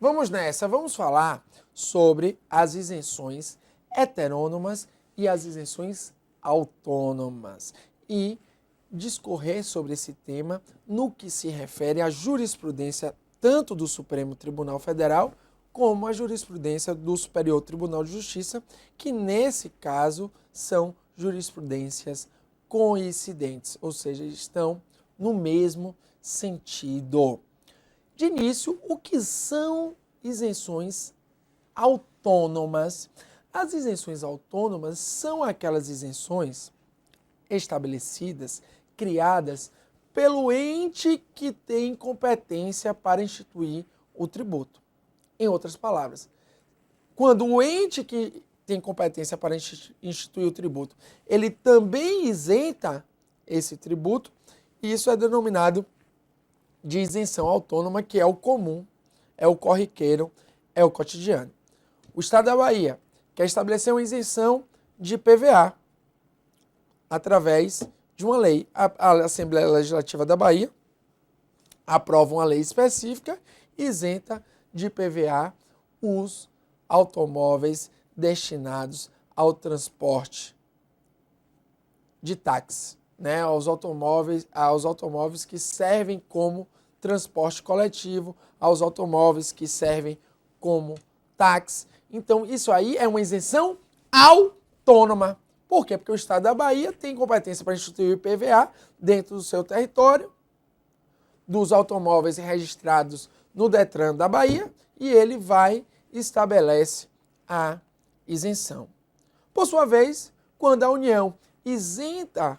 Vamos nessa, vamos falar sobre as isenções heterônomas e as isenções autônomas e discorrer sobre esse tema no que se refere à jurisprudência tanto do Supremo Tribunal Federal como a jurisprudência do Superior Tribunal de Justiça, que nesse caso são jurisprudências coincidentes, ou seja, estão no mesmo sentido. De início, o que são isenções autônomas? As isenções autônomas são aquelas isenções estabelecidas, criadas pelo ente que tem competência para instituir o tributo. Em outras palavras, quando o ente que tem competência para instituir o tributo, ele também isenta esse tributo, isso é denominado de isenção autônoma, que é o comum, é o corriqueiro, é o cotidiano. O Estado da Bahia quer estabelecer uma isenção de PVA através de uma lei. A Assembleia Legislativa da Bahia aprova uma lei específica e isenta de PVA os automóveis destinados ao transporte de táxi, né? aos automóveis que servem como transporte coletivo, aos automóveis que servem como táxi. Então, isso aí é uma isenção autônoma. Por quê? Porque o Estado da Bahia tem competência para instituir o IPVA dentro do seu território, dos automóveis registrados no Detran da Bahia, e ele vai e estabelece a isenção. Por sua vez, quando a União isenta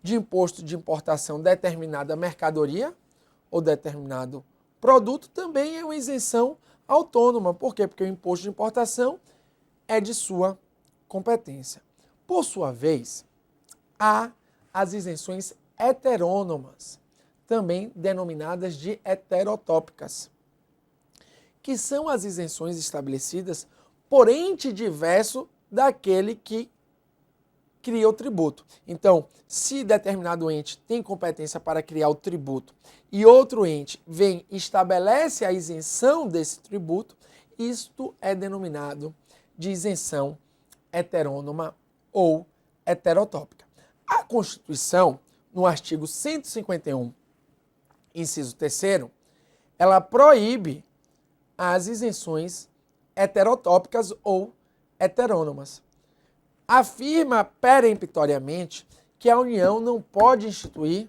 de imposto de importação determinada mercadoria ou determinado produto, também é uma isenção autônoma. Por quê? Porque o imposto de importação é de sua competência. Por sua vez, há as isenções heterônomas, também denominadas de heterotópicas, que são as isenções estabelecidas por ente diverso daquele que cria o tributo. Então, se determinado ente tem competência para criar o tributo e outro ente vem e estabelece a isenção desse tributo, isto é denominado de isenção heterônoma ou heterotópica. A Constituição, no artigo 151, inciso 3º, ela proíbe as isenções heterotópicas ou heterônomas. Afirma peremptoriamente que a União não pode instituir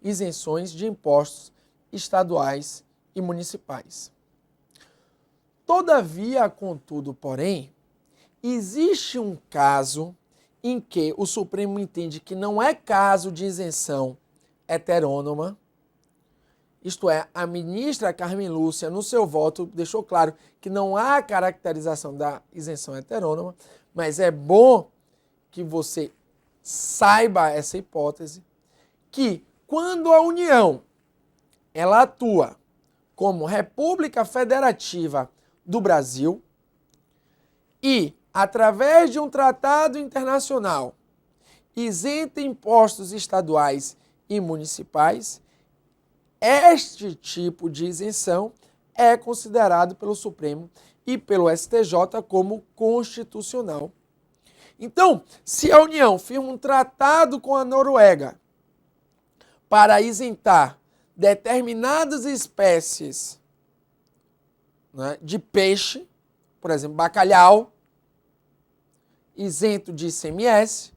isenções de impostos estaduais e municipais. Todavia, contudo, porém, existe um caso em que o Supremo entende que não é caso de isenção heterônoma, isto é, a ministra Carmen Lúcia, no seu voto, deixou claro que não há caracterização da isenção heterônoma, mas é bom que você saiba essa hipótese, que quando a União ela atua como República Federativa do Brasil e, através de um tratado internacional, isenta impostos estaduais e municipais, este tipo de isenção é considerado pelo Supremo e pelo STJ como constitucional. Então, se a União firma um tratado com a Noruega para isentar determinadas espécies, né, de peixe, por exemplo, bacalhau, isento de ICMS,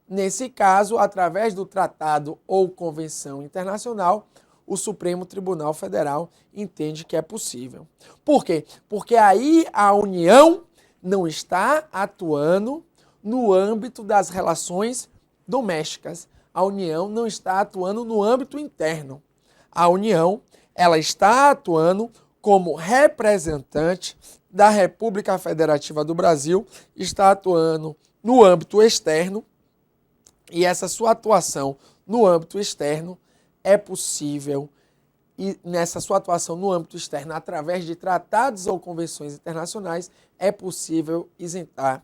nesse caso, através do tratado ou convenção internacional, o Supremo Tribunal Federal entende que é possível. Por quê? Porque aí a União não está atuando no âmbito das relações domésticas. A União não está atuando no âmbito interno. A União, ela está atuando como representante da República Federativa do Brasil, está atuando no âmbito externo, e essa sua atuação no âmbito externo é possível, e nessa sua atuação no âmbito externo, através de tratados ou convenções internacionais, é possível isentar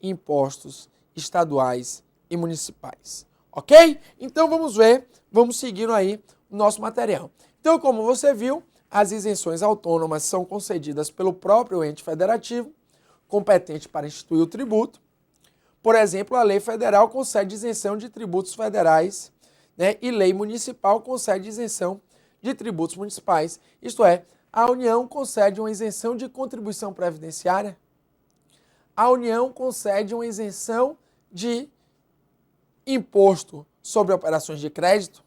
impostos estaduais e municipais. Ok? Então vamos ver, vamos seguindo aí o nosso material. Então, como você viu, as isenções autônomas são concedidas pelo próprio ente federativo, competente para instituir o tributo. Por exemplo, a lei federal concede isenção de tributos federais, né, e lei municipal concede isenção de tributos municipais. Isto é, a União concede uma isenção de contribuição previdenciária, a União concede uma isenção de imposto sobre operações de crédito,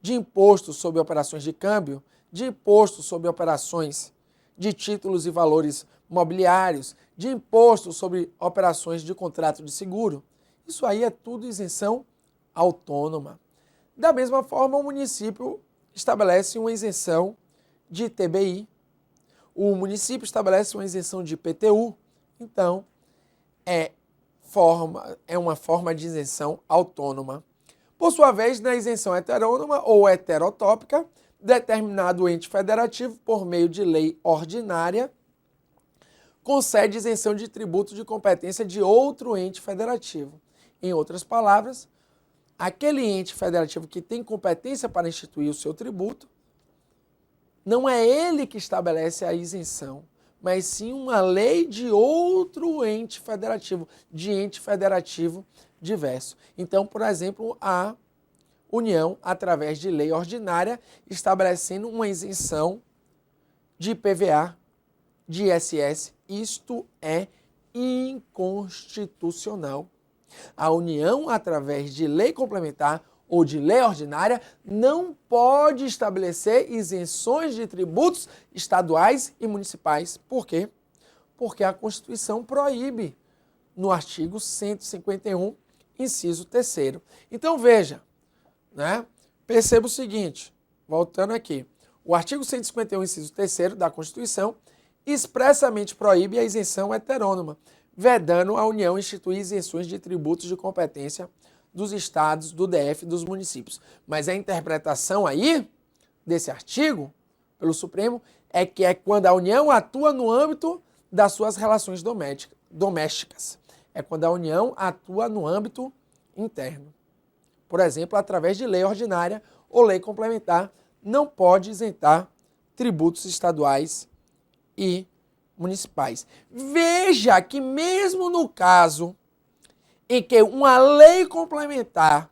de imposto sobre operações de câmbio, de imposto sobre operações de títulos e valores mobiliários, de imposto sobre operações de contrato de seguro. Isso aí é tudo isenção autônoma. Da mesma forma, o município estabelece uma isenção de ITBI, o município estabelece uma isenção de IPTU. Então, é uma forma de isenção autônoma. Por sua vez, na isenção heterônoma ou heterotópica, determinado ente federativo, por meio de lei ordinária, concede isenção de tributo de competência de outro ente federativo. Em outras palavras, aquele ente federativo que tem competência para instituir o seu tributo, não é ele que estabelece a isenção, mas sim uma lei de outro ente federativo, de ente federativo diverso. Então, por exemplo, a União, através de lei ordinária, estabelecendo uma isenção de IPVA, de ISS. Isto é inconstitucional. A União, através de lei complementar ou de lei ordinária, não pode estabelecer isenções de tributos estaduais e municipais. Por quê? Porque a Constituição proíbe no artigo 151, inciso 3º. Então, veja, né? Perceba o seguinte, voltando aqui, o artigo 151, inciso 3º da Constituição expressamente proíbe a isenção heterônoma, vedando a União instituir isenções de tributos de competência dos estados, do DF e dos municípios. Mas a interpretação aí desse artigo, pelo Supremo, é que é quando a União atua no âmbito das suas relações domésticas. É quando a União atua no âmbito interno. Por exemplo, através de lei ordinária ou lei complementar, não pode isentar tributos estaduais e municipais. Veja que mesmo no caso em que uma lei complementar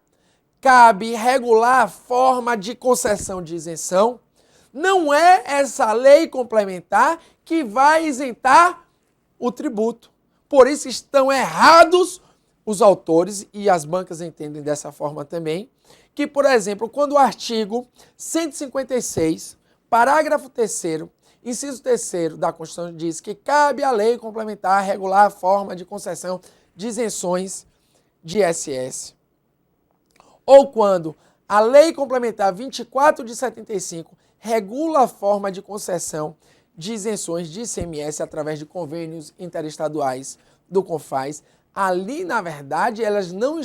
cabe regular a forma de concessão de isenção, não é essa lei complementar que vai isentar o tributo. Por isso estão errados os autores, e as bancas entendem dessa forma também, que, por exemplo, quando o artigo 156, parágrafo 3º, inciso 3º da Constituição diz que cabe à lei complementar regular a forma de concessão de isenções de ISS. Ou quando a lei complementar 24 de 75 regula a forma de concessão de isenções de ICMS através de convênios interestaduais do CONFAS, ali, na verdade, elas não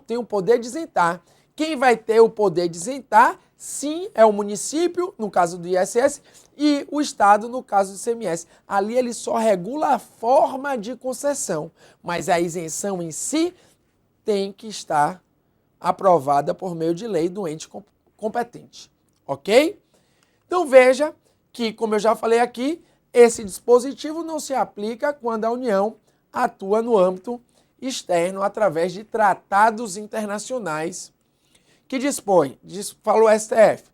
têm o poder de isentar. Quem vai ter o poder de isentar, sim, é o município, no caso do ISS, e o Estado, no caso do ICMS. Ali ele só regula a forma de concessão, mas a isenção em si tem que estar aprovada por meio de lei do ente competente, ok? Então veja que, como eu já falei aqui, esse dispositivo não se aplica quando a União atua no âmbito externo através de tratados internacionais que dispõe, falou o STF,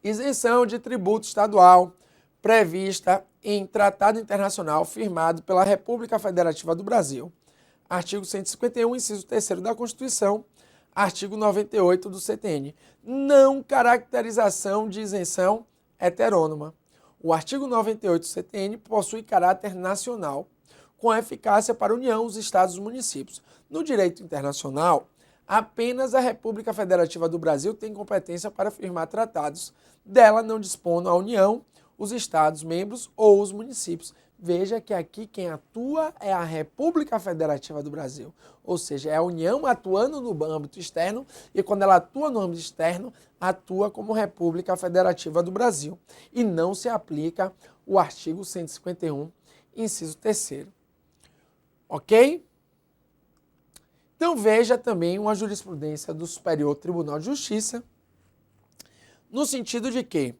isenção de tributo estadual prevista em tratado internacional firmado pela República Federativa do Brasil. Artigo 151, inciso 3º da Constituição, artigo 98 do CTN. Não caracterização de isenção heterônoma. O artigo 98 do CTN possui caráter nacional, com eficácia para a União, os Estados e os municípios. No direito internacional, apenas a República Federativa do Brasil tem competência para firmar tratados. Dela não dispõe a União, os Estados membros ou os municípios. Veja que aqui quem atua é a República Federativa do Brasil, ou seja, é a União atuando no âmbito externo, e quando ela atua no âmbito externo, atua como República Federativa do Brasil. E não se aplica o artigo 151, inciso 3º. Ok? Então veja também uma jurisprudência do Superior Tribunal de Justiça, no sentido de que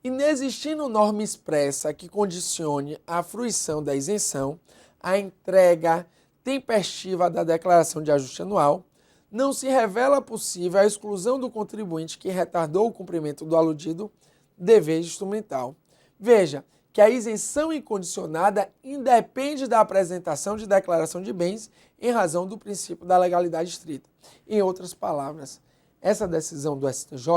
Inexistindo norma expressa que condicione a fruição da isenção, a entrega tempestiva da declaração de ajuste anual, não se revela possível a exclusão do contribuinte que retardou o cumprimento do aludido dever instrumental. Veja que a isenção incondicionada independe da apresentação de declaração de bens em razão do princípio da legalidade estrita. Em outras palavras, essa decisão do STJ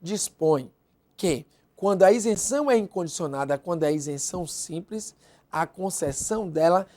dispõe que, quando a isenção é incondicionada, quando é isenção simples, a concessão dela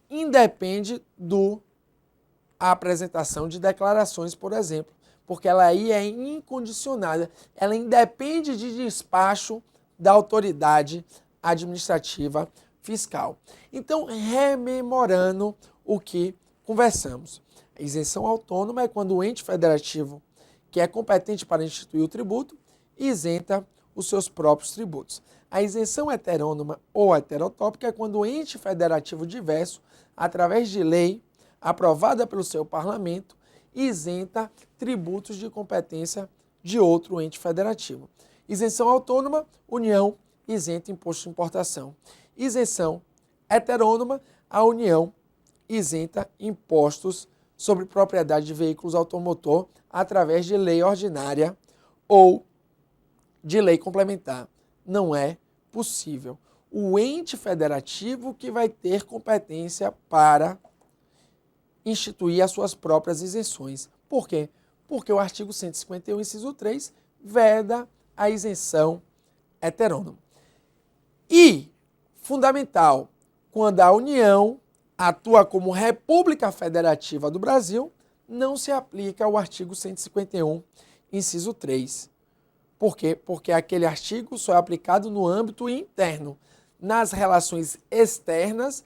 independe da apresentação de declarações, por exemplo, porque ela aí é incondicionada, ela independe de despacho da autoridade administrativa fiscal. Então, rememorando o que conversamos, a isenção autônoma é quando o ente federativo, que é competente para instituir o tributo, isenta os seus próprios tributos. A isenção heterônoma ou heterotópica é quando o ente federativo diverso, através de lei aprovada pelo seu parlamento, isenta tributos de competência de outro ente federativo. Isenção autônoma, União isenta imposto de importação. Isenção heterônoma, a União isenta impostos sobre propriedade de veículos automotor através de lei ordinária ou de lei complementar. Não é possível. O ente federativo que vai ter competência para instituir as suas próprias isenções. Por quê? Porque o artigo 151, inciso 3, veda a isenção heterônoma. E, fundamental, quando a União atua como República Federativa do Brasil, não se aplica o artigo 151, inciso 3. Por quê? Porque aquele artigo só é aplicado no âmbito interno. Nas relações externas,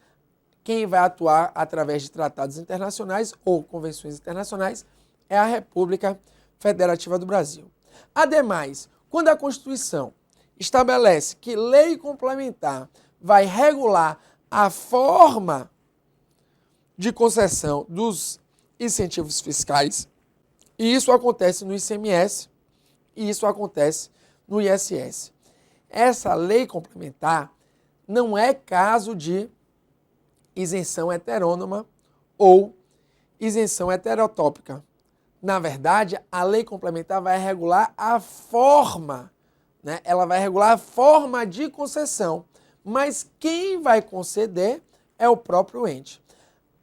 quem vai atuar através de tratados internacionais ou convenções internacionais é a República Federativa do Brasil. Ademais, quando a Constituição estabelece que lei complementar vai regular a forma de concessão dos incentivos fiscais, e isso acontece no ICMS e isso acontece no ISS. Essa lei complementar não é caso de isenção heterônoma ou isenção heterotópica. Na verdade, a lei complementar vai regular a forma, né? Ela vai regular a forma de concessão, mas quem vai conceder é o próprio ente.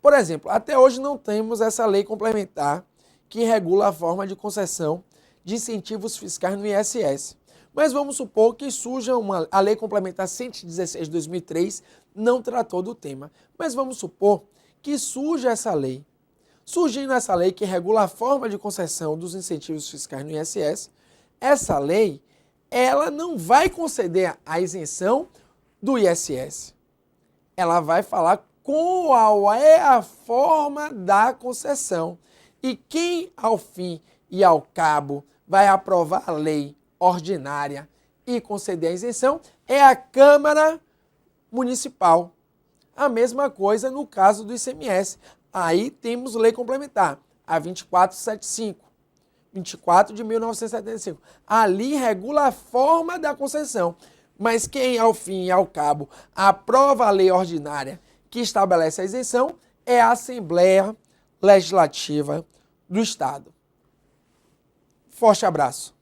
Por exemplo, até hoje não temos essa lei complementar que regula a forma de concessão de incentivos fiscais no ISS. Mas vamos supor que surja a Lei Complementar 116 de 2003, não tratou do tema. Mas vamos supor que surja essa lei. Surgindo essa lei que regula a forma de concessão dos incentivos fiscais no ISS, essa lei, ela não vai conceder a isenção do ISS. Ela vai falar qual é a forma da concessão. E quem, ao fim e ao cabo, vai aprovar a lei ordinária e conceder a isenção é a Câmara Municipal. A mesma coisa no caso do ICMS. Aí temos lei complementar, a 2475, 24 de 1975. Ali regula a forma da concessão. Mas quem, ao fim e ao cabo, aprova a lei ordinária que estabelece a isenção é a Assembleia Legislativa do Estado. Forte abraço.